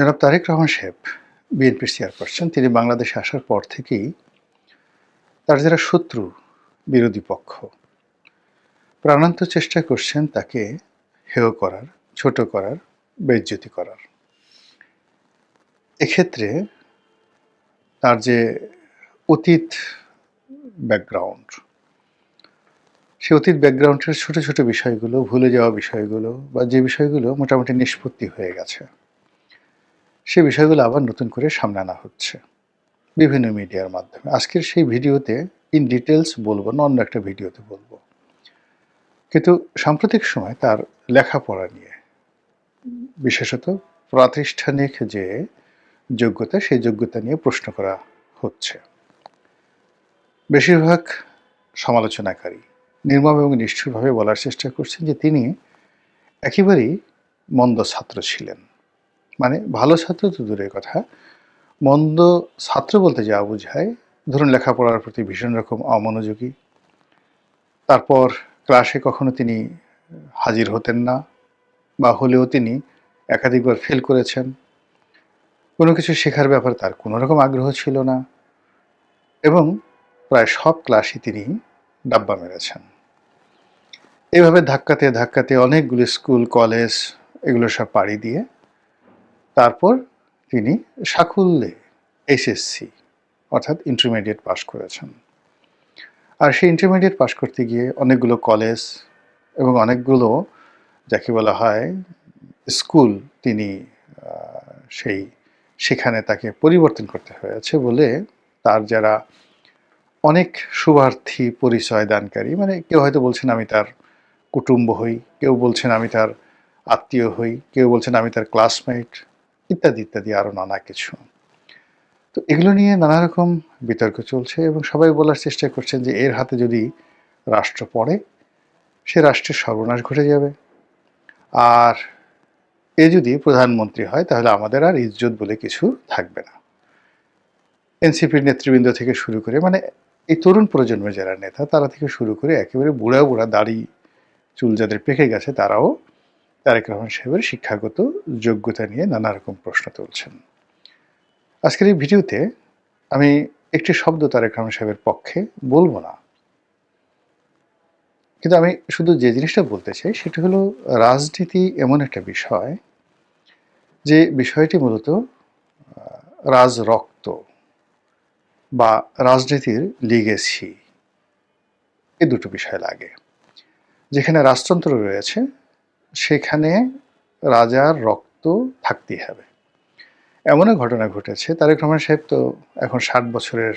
জনাব তারেক রহমান সাহেব বিএনপির চেয়ারপারসন। তিনি বাংলাদেশে আসার পর থেকেই তার যারা শত্রু, বিরোধী পক্ষ প্রাণান্ত চেষ্টা করছেন তাকে হেয় করার, ছোট করার, বেইজ্জতি করার। এক্ষেত্রে তার যে অতীত ব্যাকগ্রাউন্ড, সেই অতীত ব্যাকগ্রাউন্ডের ছোট ছোট বিষয়গুলো, ভুলে যাওয়া বিষয়গুলো বা যে বিষয়গুলো মোটামুটি নিষ্পত্তি হয়ে গেছে, সে বিষয়গুলো আবার নতুন করে সামনে আনা হচ্ছে বিভিন্ন মিডিয়ার মাধ্যমে। আজকের সেই ভিডিওতে ইন ডিটেলস বলবো না, অন্য একটা ভিডিওতে বলবো। কিন্তু সাম্প্রতিক সময় তার লেখাপড়া নিয়ে, বিশেষত প্রাতিষ্ঠানিক যে যোগ্যতা, সেই যোগ্যতা নিয়ে প্রশ্ন করা হচ্ছে। বেশিরভাগ সমালোচনাকারী নির্মম এবং নিষ্ঠুরভাবে বলার চেষ্টা করছেন যে তিনি একেবারেই মন্দ ছাত্র ছিলেন। মানে ভালো ছাত্র তো দূরের কথা, মন্দ ছাত্র বলতে যা বোঝায়, ধরুন লেখাপড়ার প্রতি ভীষণ রকম অমনোযোগী, তারপর ক্লাসে কখনো তিনি হাজির হতেন না, বা হলেও তিনি একাধিকবার ফেল করেছেন, কোনো কিছু শেখার ব্যাপারে তার কোনো রকম আগ্রহ ছিল না, এবং প্রায় সব ক্লাসই তিনি ডাব্বা মেরেছেন। এভাবে ধাক্কাতে ধাক্কাতে অনেকগুলো স্কুল, কলেজ এগুলো সব পাড়ি দিয়ে তারপর তিনি সাকুল্যে এসএসসি অর্থাৎ ইন্টারমিডিয়েট পাশ করেছেন। আর সেই ইন্টারমিডিয়েট পাশ করতে গিয়ে অনেকগুলো কলেজ এবং অনেকগুলো যাকে বলা হয় স্কুল তিনি সেখানে তাকে পরিবর্তন করতে হয়েছে বলে তার যারা অনেক শুভার্থী পরিচয় দানকারী, মানে কেউ হয়তো বলছেন আমি তার কুটুম্ব হই, কেউ বলছেন আমি তার আত্মীয় হই, কেউ বলছেন আমি তার ক্লাসমেট, ইত্যাদি ইত্যাদি আরও নানা কিছু। তো এগুলো নিয়ে নানা রকম বিতর্ক চলছে এবং সবাই বলার চেষ্টা করছেন যে এর হাতে যদি রাষ্ট্র পড়ে, সে রাষ্ট্রের সর্বনাশ ঘটে যাবে, আর এ যদি প্রধানমন্ত্রী হয় তাহলে আমাদের আর ইজ্জত বলে কিছু থাকবে না। এনসিপির নেতৃবৃন্দ থেকে শুরু করে, মানে এই তরুণ প্রজন্মের যারা নেতা তারা থেকে শুরু করে একেবারে বুড়া বুড়া দাড়ি চুল যাদের পেকে গেছে তারাও তারেক রহমান সাহেবের শিক্ষাগত যোগ্যতা নিয়ে নানা রকম প্রশ্ন তুলছেন। আজকের এই ভিডিওতে আমি একটি শব্দ তারেক রহমান সাহেবের পক্ষে বলবো না, কিন্তু আমি শুধু যে জিনিসটা বলতে চাই সেটা হলো রাজনীতি এমন একটা বিষয় যে বিষয়টি মূলত রাজরক্ত বা রাজনীতির লিগেসি, এই দুটো বিষয় লাগে। যেখানে রাজতন্ত্র রয়েছে সেখানে রাজার রক্ত থাকতেই হবে। এমনও ঘটনা ঘটেছে, তারেক রহমান সাহেব তো এখন 60 বছরের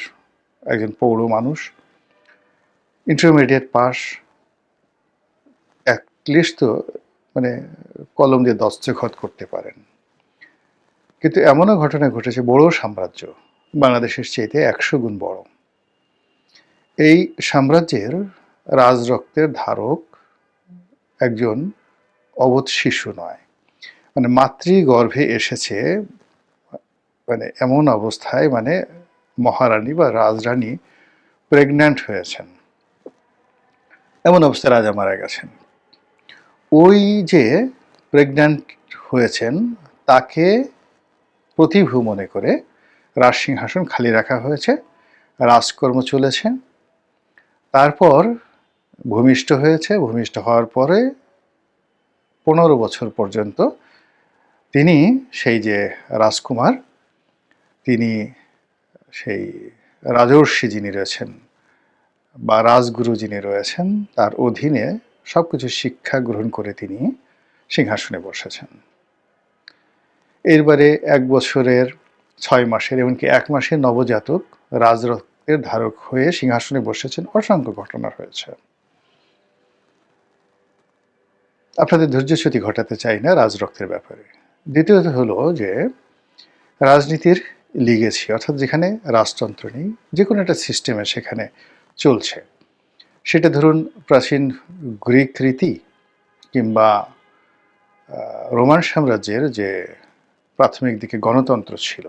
একজন পৌর মানুষ, ইন্টারমিডিয়েট পাস, অ্যাটলিস্ট তো মানে কলম দিয়ে দস্তখত করতে পারেন। কিন্তু এমনও ঘটনা ঘটেছে, বড় সাম্রাজ্য, বাংলাদেশের চাইতে 100 গুণ বড়, এই সাম্রাজ্যের রাজরক্তের ধারক একজন অবোধ শিশু নয়, মানে মাতৃগর্ভে এসেছে, মানে এমন অবস্থায়, মানে মহারানী বা রাজরানী প্রেগন্যান্ট হয়েছেন, এমন অবস্থায় রাজা মারা গেছেন। ওই যে প্রেগন্যান্ট হয়েছেন তাকে প্রতিভূ মনে করে রাজসিংহাসন খালি রাখা হয়েছে, রাজকর্ম চলেছে। তারপর ভূমিষ্ঠ হয়েছে, ভূমিষ্ঠ হওয়ার পরে 15 বছর পর্যন্ত তিনি সেই যে রাজকুমার, তিনি সেই রাজর্ষি যিনি রয়েছেন বা রাজগুরু যিনি রয়েছেন তার অধীনে সব কিছু শিক্ষা গ্রহণ করে তিনি সিংহাসনে বসেছেন। এরবারে 1 বছরের 6 মাসের এমনকি 1 মাসের নবজাতক রাজরক্তের ধারক হয়ে সিংহাসনে বসেছেন। অসংখ্য ঘটনা হয়েছে। আপনাদের ধৈর্যচ্যুতি ঘটাতে চাই না রাজরক্তের ব্যাপারে। দ্বিতীয়ত হলো যে রাজনীতির লিগেসি, অর্থাৎ যেখানে রাজতন্ত্র নেই, যে কোনো একটা সিস্টেমে সেখানে চলছে, সেটা ধরুন প্রাচীন গ্রিক রীতি কিংবা রোমান সাম্রাজ্যের যে প্রাথমিক দিকে গণতন্ত্র ছিল,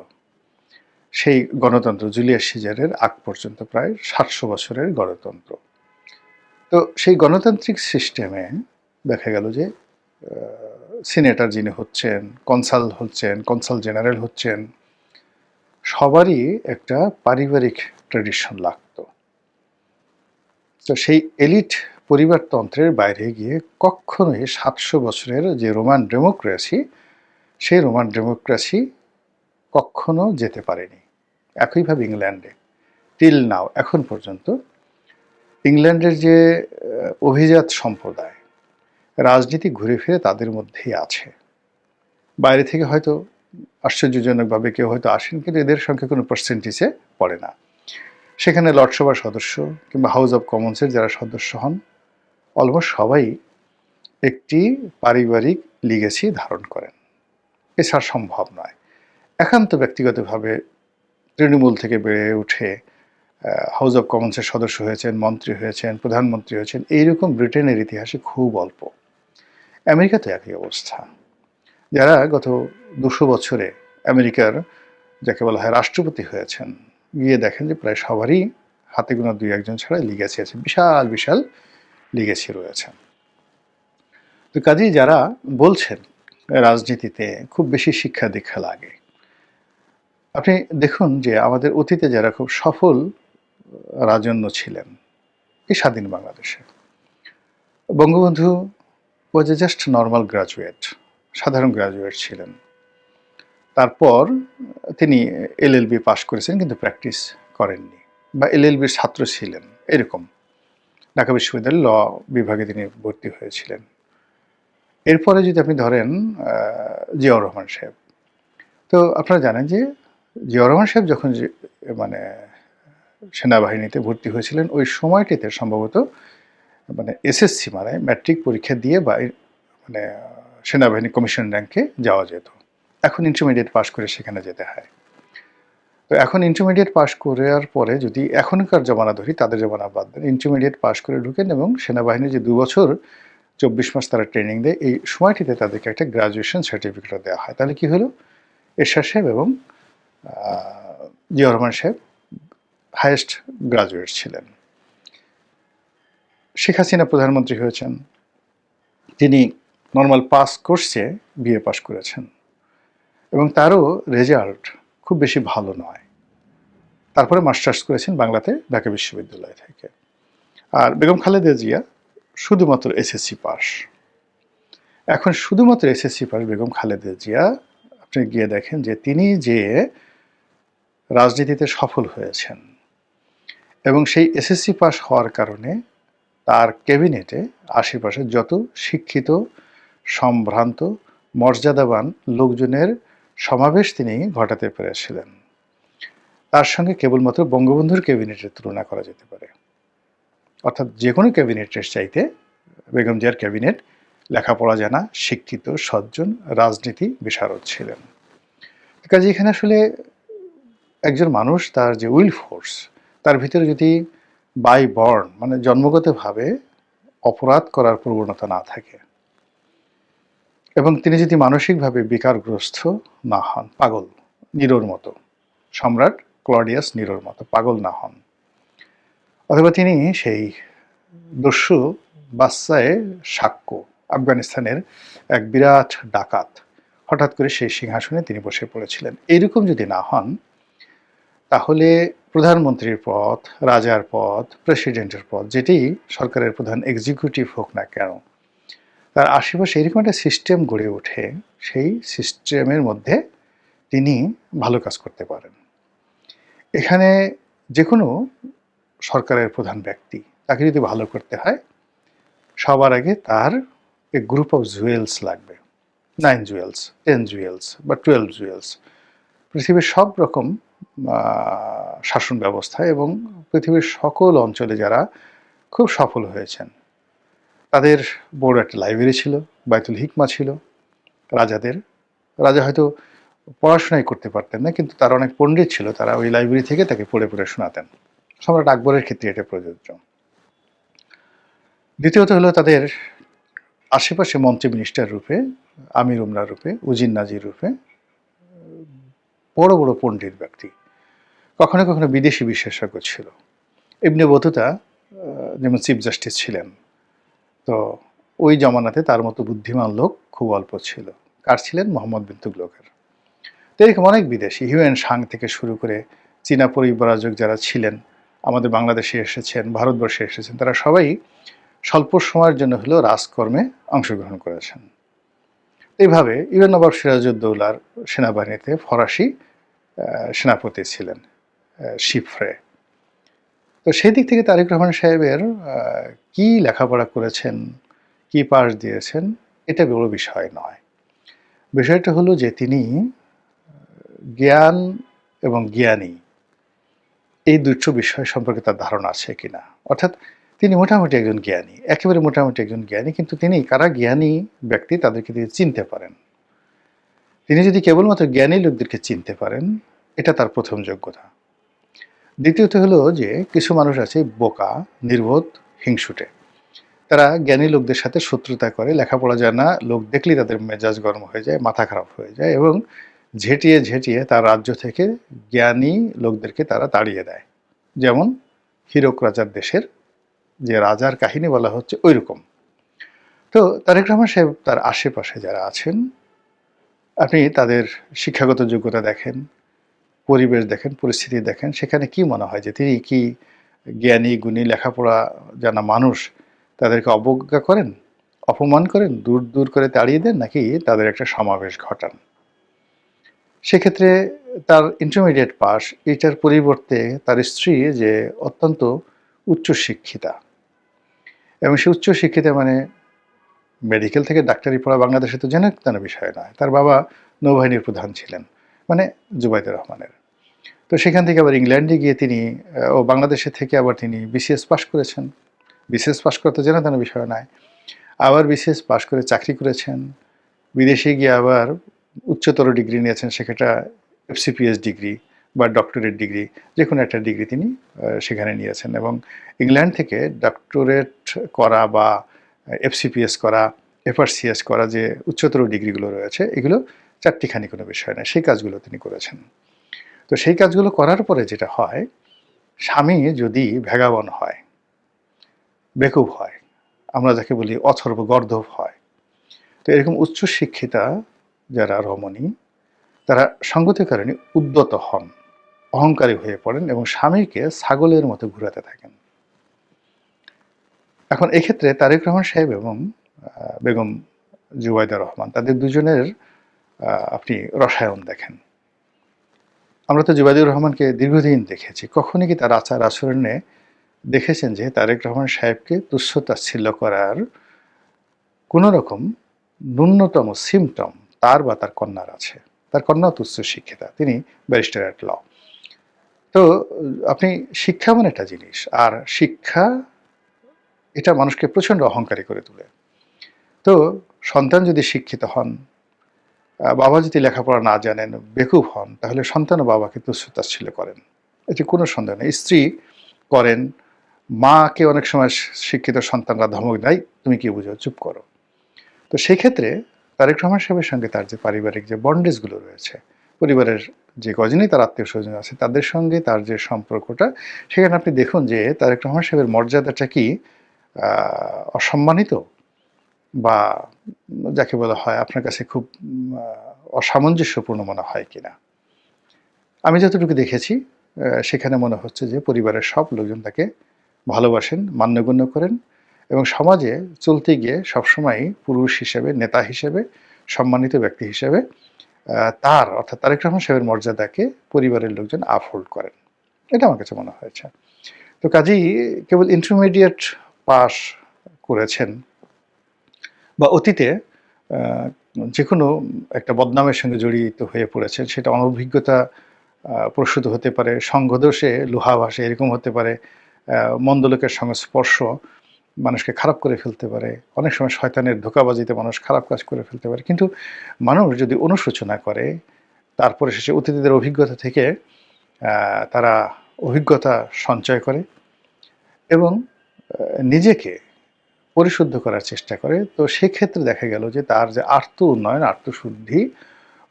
সেই গণতন্ত্র জুলিয়াস সিজারের আগ পর্যন্ত প্রায় 700 বছরের গণতন্ত্র। তো সেই গণতান্ত্রিক সিস্টেমে দেখা গেল যে সিনেটর যিনি হচ্ছেন, কনসাল জেনারেল হচ্ছেন, সবারই একটা পারিবারিক ট্র্যাডিশন লাগতো। তো সেই এলিট পরিবারতন্ত্রের বাইরে গিয়ে কখনোই ৭০০ বছরের যে রোমান ডেমোক্রেসি, সেই রোমান ডেমোক্রেসি কখনো যেতে পারেনি। একইভাবে ইংল্যান্ডে টিল নাও, এখন পর্যন্ত ইংল্যান্ডের যে অভিজাত সম্প্রদায়, রাজনীতি ঘুরে ফিরে তাদের মধ্যেই আছে। বাইরে থেকে হয়তো আশ্চর্যজনকভাবে কেউ হয়তো আসেন, কিন্তু এদের সংখ্যা কোনো পার্সেন্টেজে পড়ে না। সেখানে লর্ডসভার সদস্য কিংবা হাউস অব কমন্সের যারা সদস্য হন, অলমোস্ট সবাই একটি পারিবারিক লিগেসি ধারণ করেন। এছাড়া সম্ভব নয়। একান্ত ব্যক্তিগতভাবে তৃণমূল থেকে বেড়ে উঠে হাউস অব কমন্সের সদস্য হয়েছেন, মন্ত্রী হয়েছেন, প্রধানমন্ত্রী হয়েছেন, এইরকম ব্রিটেনের ইতিহাসে খুব অল্প। আমেরিকাতে একই অবস্থা। যারা গত ২০০ বছরে আমেরিকার যাকে বলা হয় রাষ্ট্রপতি হয়েছেন, গিয়ে দেখেন যে প্রায় সবারই হাতে গোনা ২-১ ছাড়া লিগেসি আছে, বিশাল বিশাল লিগেসি রয়েছে। তো কাজেই যারা বলছেন রাজনীতিতে খুব বেশি শিক্ষা দীক্ষা লাগে, আপনি দেখুন যে আমাদের অতীতে যারা খুব সফল রাজন্য ছিলেন এই স্বাধীন বাংলাদেশে, বঙ্গবন্ধু ওয়াজ এ জাস্ট নর্মাল গ্রাজুয়েট, সাধারণ গ্রাজুয়েট ছিলেন। তারপর তিনি এলএলবি পাশ করেছেন কিন্তু প্র্যাকটিস করেননি, বা এলএলবির ছাত্র ছিলেন এরকম। ঢাকা বিশ্ববিদ্যালয়ের ল বিভাগে তিনি ভর্তি হয়েছিলেন। এরপরে যদি আপনি ধরেন জিয়াউর রহমান সাহেব, তো আপনারা জানেন যে জিয়াউর রহমান সাহেব যখন মানে সেনাবাহিনীতে ভর্তি হয়েছিলেন, ওই সময়টিতে সম্ভবত মানে এসএসসি মানে ম্যাট্রিক পরীক্ষা দিয়ে বা মানে সেনাবাহিনী কমিশন র্যাঙ্কে যাওয়া যেত। এখন ইন্টারমিডিয়েট পাশ করে সেখানে যেতে হয়। তো এখন ইন্টারমিডিয়েট পাশ করার পরে যদি এখনকার জমানা ধরি, তাদের জমানা বাদ দেন, ইন্টারমিডিয়েট পাশ করে ঢুকেন এবং সেনাবাহিনী যে ২ বছর ২৪ মাস তারা ট্রেনিং দেয়, এই সময়টিতে তাদেরকে একটা গ্রাজুয়েশন সার্টিফিকেট দেওয়া হয়। তাহলে কি হলো, এরশাদ সাহেব এবং জিয়াউর রহমান সাহেব হায়েস্ট গ্রাজুয়েট ছিলেন। শেখ হাসিনা প্রধানমন্ত্রী হয়েছেন, তিনি নর্মাল পাস কোর্সে বিএ পাস করেছেন এবং তারও রেজাল্ট খুব বেশি ভালো নয়। তারপরে মাস্টার্স করেছেন বাংলাতে ঢাকা বিশ্ববিদ্যালয় থেকে। আর বেগম খালেদা জিয়া শুধুমাত্র এসএসসি পাস। এখন শুধুমাত্র এসএসসি পাস বেগম খালেদা জিয়া, আপনি গিয়ে দেখেন যে তিনি যে রাজনীতিতে সফল হয়েছেন এবং সেই এসএসসি পাস হওয়ার কারণে তার ক্যাবিনেটে আশেপাশে যত শিক্ষিত, সম্ভ্রান্ত, মর্যাদাবান লোকজনের সমাবেশ তিনি ঘটাতে পেরেছিলেন, তার সঙ্গে কেবলমাত্র বঙ্গবন্ধুর ক্যাবিনেটের তুলনা করা যেতে পারে। অর্থাৎ যে কোনো ক্যাবিনেটের চাইতে বেগম জিয়ার ক্যাবিনেট লেখাপড়া জানা, শিক্ষিত, সজ্জন, রাজনীতি বিশারদ ছিলেন। কাজে এখানে আসলে একজন মানুষ তার যে উইল ফোর্স, তার ভিতরে যদি বাই বর্ন মানে জন্মগতভাবে অপরাধ করার প্রবণতা না থাকে এবং তিনি যদি মানসিকভাবে বিকারগ্রস্ত না হন, পাগল নিরোর মতো, সম্রাট ক্লডিয়াস নিরোর মতো পাগল না হন, অথবা তিনি সেই দস্যু বাদশায়ে সাক্ষ্য, আফগানিস্তানের এক বিরাট ডাকাত, হঠাৎ করে সেই সিংহাসনে তিনি বসে পড়েছিলেন, এইরকম যদি না হন, তাহলে প্রধানমন্ত্রীর পদ, রাজার পদ, প্রেসিডেন্টের পদ, যেটি সরকারের প্রধান এক্সিকিউটিভ হোক না কেন, তার আশেপাশে এরকম একটা সিস্টেম গড়ে ওঠে, সেই সিস্টেমের মধ্যে তিনি ভালো কাজ করতে পারেন। এখানে যে কোনো সরকারের প্রধান ব্যক্তি, তাকে যদি ভালো করতে হয়, সবার আগে তার এ গ্রুপ অফ জুয়েলস লাগবে, 9 জুয়েলস, 10 জুয়েলস বা 12 জুয়েলস। পৃথিবীর সব রকম শাসন ব্যবস্থা এবং পৃথিবীর সকল অঞ্চলে যারা খুব সফল হয়েছেন, তাদের বড় একটা লাইব্রেরি ছিল, বাইতুল হিকমা ছিল রাজাদের। রাজা হয়তো পড়াশোনাই করতে পারতেন না, কিন্তু তারা অনেক পণ্ডিত ছিল, তারা ওই লাইব্রেরি থেকে তাকে পড়ে পড়ে শোনাতেন। সম্রাট আকবরের ক্ষেত্রে এটা প্রযোজ্য। দ্বিতীয়ত হলো তাদের আশেপাশে মন্ত্রী মিনিস্টার রূপে, আমির উমরা রূপে, উজির নাজির রূপে বড় বড় পণ্ডিত ব্যক্তি, কখনো কখনো বিদেশি বিশেষজ্ঞ ছিল। ইবনে বতুতা যেমন চিফ জাস্টিস ছিলেন, তো ওই জমানাতে তার মতো বুদ্ধিমান লোক খুব অল্প ছিল। কার ছিলেন? মোহাম্মদ বিন তুগলকের। তো এরকম অনেক বিদেশি হিউয়েন সাং থেকে শুরু করে চীনা পরিব্রাজক যারা ছিলেন, আমাদের বাংলাদেশে এসেছেন, ভারতবর্ষে এসেছেন, তারা সবাই স্বল্প সময়ের জন্য হলেও রাজকর্মে অংশগ্রহণ করেছেন। এইভাবে ইউএন নবাব সিরাজউদ্দৌলার সেনাবাহিনীতে ফরাসি সেনাপতি ছিলেন শিফরে। তো সেই দিক থেকে তারেক রহমান সাহেবের কি লেখাপড়া করেছেন, কি পাস দিয়েছেন, এটা বড় বিষয় নয়। বিষয়টা হলো যে তিনি জ্ঞান এবং জ্ঞানী এই দুটো বিষয় সম্পর্কে তার ধারণা আছে কিনা। অর্থাৎ তিনি মোটামুটি একজন জ্ঞানী, একেবারে মোটামুটি একজন জ্ঞানী, কিন্তু তিনি কারা জ্ঞানী ব্যক্তি তাদেরকে তিনি চিনতে পারেন। তিনি যদি কেবলমাত্র জ্ঞানী লোকদেরকে চিনতে পারেন, এটা তার প্রথম যোগ্যতা। দ্বিতীয়ত হলো যে কিছু মানুষ আছে বোকা, নির্বোধ, হিংসুটে। তারা জ্ঞানী লোকদের সাথে শত্রুতা করে, লেখাপড়া জানে না লোক দেখলেই তাদের মেজাজ গরম হয়ে যায়, মাথা খারাপ হয়ে যায় এবং ঝেঁটিয়ে ঝেঁটিয়ে তার রাজ্য থেকে জ্ঞানী লোকদেরকে তারা তাড়িয়ে দেয়। যেমন হীরক রাজার দেশের যে রাজার কাহিনী বলা হচ্ছে ওই রকম। তো তারেক রহমান সাহেব তার আশেপাশে যারা আছেন, আপনি তাদের শিক্ষাগত যোগ্যতা দেখেন, পরিবেশ দেখেন, পরিস্থিতি দেখেন, সেখানে কি মনে হয় যে তিনি কি জ্ঞানী গুণী লেখাপড়া জানা মানুষ তাদেরকে অবজ্ঞা করেন, অপমান করেন, দূর দূর করে তাড়িয়ে দেন, নাকি তাদের একটা সমাবেশ ঘটান? সেক্ষেত্রে তার ইন্টারমিডিয়েট পাস, এটার পরিবর্তে তার স্ত্রী যে অত্যন্ত উচ্চশিক্ষিতা, এবং সে উচ্চশিক্ষিতা মানে মেডিকেল থেকে ডাক্তারি পড়া বাংলাদেশে তো জেনে তেন বিষয় নয়। তার বাবা নৌবাহিনীর প্রধান ছিলেন, মানে জুবাইদুর রহমানের। তো সেখান থেকে আবার ইংল্যান্ডে গিয়ে তিনি বাংলাদেশে থেকে আবার তিনি বিসিএস পাস করেছেন। বিসিএস পাস করতে জেনে তেন বিষয় নয়। আবার বিসিএস পাস করে চাকরি করেছেন। বিদেশে গিয়ে আবার উচ্চতর ডিগ্রি নিয়েছেন, সেটা এফসিপিএস ডিগ্রি বা ডক্টরেট ডিগ্রি, যে কোনো একটা ডিগ্রি তিনি সেখানে নিয়েছেন। এবং ইংল্যান্ড থেকে ডক্টরেট করা বা এফসিপিএস করা, এফআরসিএস করা, যে উচ্চতর ডিগ্রিগুলো রয়েছে, এগুলো চারটিখানি কোনো বিষয় না, সেই কাজগুলো তিনি করেছেন। তো সেই কাজগুলো করার পরে যেটা হয়, স্বামী যদি ভেগাবান হয়, বেকুব হয়, আমরা যাকে বলি অথর্ব গর্দভ হয়, তো এরকম উচ্চশিক্ষিতা যারা রমণী, তারা সঙ্গতির কারণে উদ্যত হন, অহংকারী হয়ে পড়েন এবং স্বামীকে ছাগলের মতো ঘুরাতে থাকেন। এখন এক্ষেত্রে তারেক রহমান সাহেব এবং বেগম জুবাইদা রহমান, তাদের দুজনের আপনি রসায়ন দেখেন। আমরা তো জুবাইদুর রহমানকে দীর্ঘদিন দেখেছি, কখনই কি তার আচার আচরণে দেখেছেন যে তারেক রহমান সাহেবকে তুচ্ছ-তাচ্ছিল্য করার কোনো রকম ন্যূনতম সিমটম তার বা তার কন্যার আছে? তার কন্যাও তো উচ্চ শিক্ষিতা, তিনি ব্যারিস্টার অ্যাট ল। তো আপনি শিক্ষা মানে একটা জিনিস, আর শিক্ষা এটা মানুষকে প্রচণ্ড অহংকারী করে তোলে। তো সন্তান যদি শিক্ষিত হন, বাবা যদি লেখাপড়া না জানেন, বেকুব হন, তাহলে সন্তানও বাবাকে তুচ্ছ-তাচ্ছিল্য করেন, এতে কোনো সন্দেহ নেই। স্ত্রী করেন, মাকে অনেক সময় শিক্ষিত সন্তানরা ধমক দেয়, তুমি কি বুঝো, চুপ করো। তো সেই ক্ষেত্রে তারেক রহমান সাহেবের সঙ্গে তার যে পারিবারিক যে বন্ডেজগুলো রয়েছে, পরিবারের যে কজনই তার আত্মীয় স্বজন আছে তাদের সঙ্গে তার যে সম্পর্কটা, সেখানে আপনি দেখুন যে তারেক রহমান সাহেবের মর্যাদাটা কি অসম্মানিত, বা যাকে বলা হয় আপনার কাছে খুব অসামঞ্জস্যপূর্ণ মনে হয় কিনা। আমি যতটুকু দেখেছি সেখানে মনে হচ্ছে যে পরিবারের সব লোকজন তাকে ভালোবাসেন, মান্যগণ্য করেন এবং সমাজে চলতে গিয়ে সবসময় পুরুষ হিসেবে, নেতা হিসেবে, সম্মানিত ব্যক্তি হিসেবে তার অর্থাৎ তারেক রহমান সাহেবের মর্যাদাকে পরিবারের লোকজন আপহোল্ড করেন, এটা আমার কাছে মনে হয়েছে। তো কাজেই কেবল ইন্টারমিডিয়েট পাস করেছেন বা অতীতে যে কোনো একটা বদনামের সঙ্গে জড়িত হয়ে পড়েছেন, সেটা অনভিজ্ঞতা প্রসূত হতে পারে, সঙ্গদোষে লোহা ভাসে এরকম হতে পারে, মন্দ লোকের সংস্পর্শ মানুষকে খারাপ করে ফেলতে পারে, অনেক সময় শয়তানের ধোঁকাবাজিতে মানুষ খারাপ কাজ করে ফেলতে পারে। কিন্তু মানুষ যদি অনুশোচনা করে, তারপরে শেষে অতিথিদের অভিজ্ঞতা থেকে তারা অভিজ্ঞতা সঞ্চয় করে এবং নিজেকে পরিশুদ্ধ করার চেষ্টা করে, তো সেক্ষেত্রে দেখা গেল যে তার যে আর্ত উন্নয়ন, আত্মশুদ্ধি,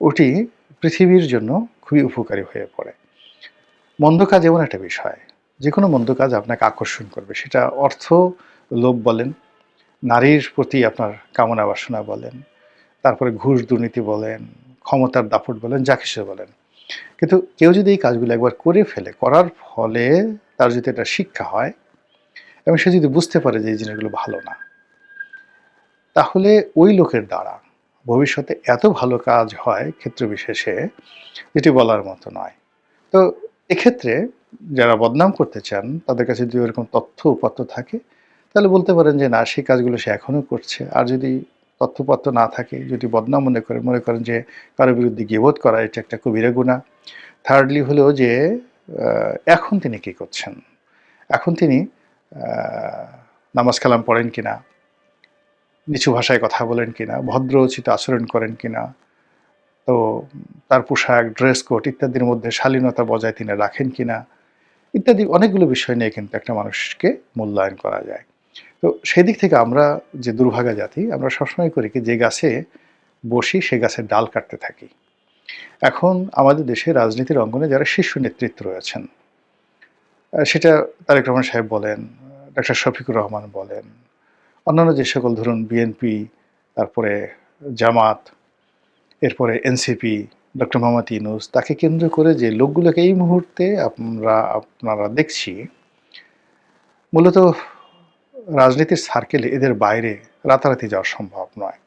ওটি পৃথিবীর জন্য খুবই উপকারী হয়ে পড়ে। মন্দ কাজ এমন একটা বিষয়, যে কোনো মন্দ কাজ আপনাকে আকর্ষণ করবে, সেটা অর্থ লোভ বলেন নারীর প্রতি আপনার কামনা বাসনা বলেন, তারপরে ঘুষ দুর্নীতি বলেন, ক্ষমতার দাপট বলেন, যা কিছু বলেন। কিন্তু কেউ যদি এই কাজগুলো একবার করে ফেলে, করার ফলে তার যদি একটা শিক্ষা হয় এবং সে যদি বুঝতে পারে যে এই জিনিসগুলো ভালো না, তাহলে ওই লোকের দ্বারা ভবিষ্যতে এত ভালো কাজ হয় ক্ষেত্র বিশেষে, যেটি বলার মতো নয়। তো এক্ষেত্রে যারা বদনাম করতে চান তাদের কাছে যদি এরকম তথ্য উপাত্ত থাকে, তাহলে বলতে পারেন যে না, সেই কাজগুলো সে এখনো করছে। আর যদি তথ্যপত্র না থাকে, যদি বদনাম মনে করেন যে কারো বিরুদ্ধে গীবত করা এটা একটা কবিরা গুনাহ। থার্ডলি হলো যে এখন তিনি কি করছেন? এখন তিনি আ নামাজ কালাম পড়েন কিনা? নিচু ভাষায় কথা বলেন কিনা? ভদ্র-উচিত আচরণ করেন কিনা? তো তার পোশাক, ড্রেস কোড ইত্যাদির মধ্যে শালীনতা বজায় তিনি রাখেন কিনা? ইত্যাদি অনেকগুলো বিষয় নিয়ে কিন্তু একটা মানুষকে মূল্যায়ন করা যায়। তো সেদিক থেকে আমরা যে দুর্ভাগা জাতি, আমরা সবসময় করি কি, যে গাছে বসি সে গাছের ডাল কাটতে থাকি। এখন আমাদের দেশে রাজনীতির অঙ্গনে যারা শীর্ষ নেতৃত্ব রয়েছেন, সেটা তারেক রহমান সাহেব বলেন, ডক্টর শফিকুর রহমান বলেন, অন্যান্য যে সকল ধরুন বিএনপি, তারপরে জামাত, এরপরে এনসিপি, ডক্টর মোহাম্মদ ইউনূস, তাকে কেন্দ্র করে যে লোকগুলোকে এই মুহূর্তে আপনারা দেখছি, মূলত রাজনীতির সার্কেলে এদের বাইরে রাতারাতি যাওয়া সম্ভব নয়।